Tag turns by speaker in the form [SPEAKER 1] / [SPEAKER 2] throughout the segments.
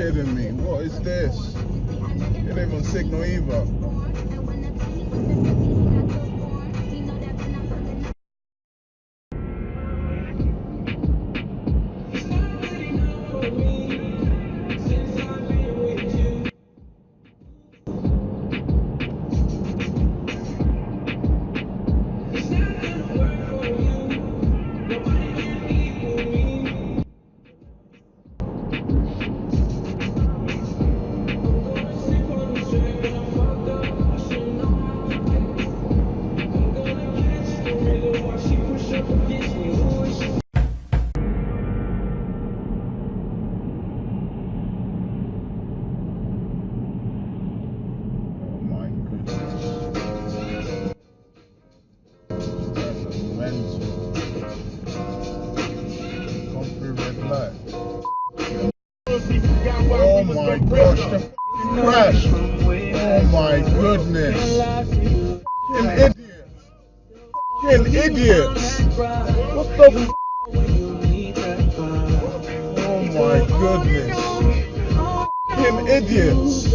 [SPEAKER 1] kidding me? What is this? It ain't even signal either. Oh my gosh, the crash! Oh my goodness! Fucking idiots! What the f? Oh my goodness! Fucking idiots!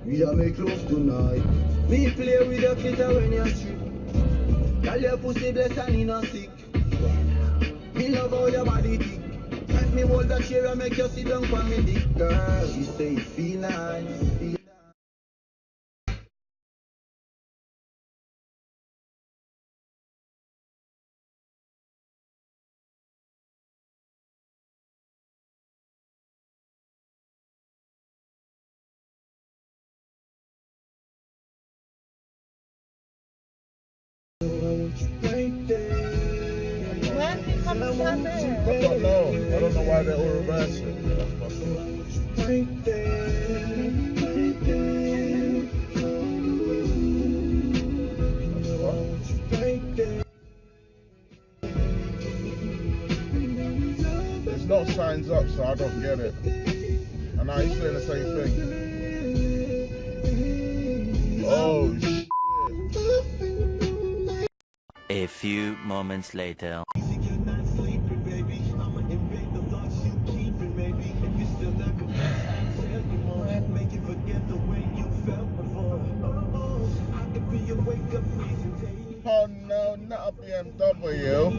[SPEAKER 2] We are make close tonight. Me play with the glitter when you're strip. Tell your pussy blessed and in a sick. Me love how your body thick. Let me hold that chair and make you sit down for me dick. Girl, she say feel nice.
[SPEAKER 1] I don't know why they're all reversing. There's no signs up, so I don't get it. And now he's doing the same thing. Oh shit.
[SPEAKER 3] A few moments later.
[SPEAKER 1] Oh no, not a BMW.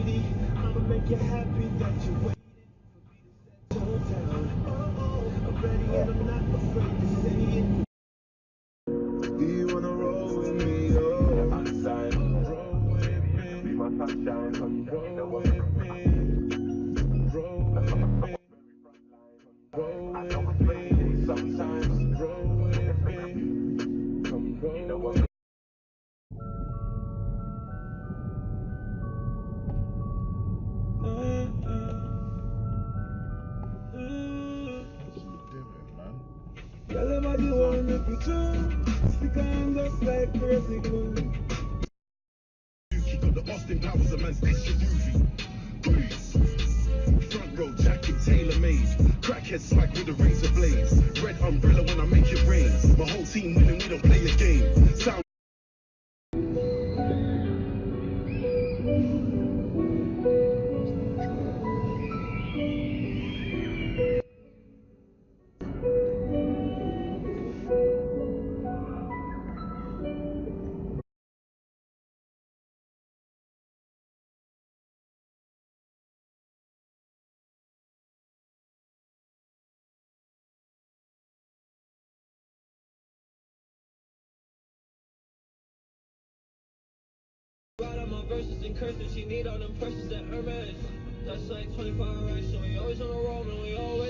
[SPEAKER 2] Do you wanna roll with me? Oh, outside, roll with me. Be my sunshine, roll with me. Roll with me. Roll with me. Sometimes roll with me. Come roll with me. Tell them I do wanna make you too. Stick on just like crazy glue. You got the Austin Powers of man's SUV. Breeze. Front row jacket tailor made. Crackhead swag with a razor blades. Red umbrella when I make it rain. My whole team winning, we don't play a game. Sound.
[SPEAKER 4] Write out my verses in cursive, she need all them purses that Hermes. That's like 24 hours, so we always on the road and we always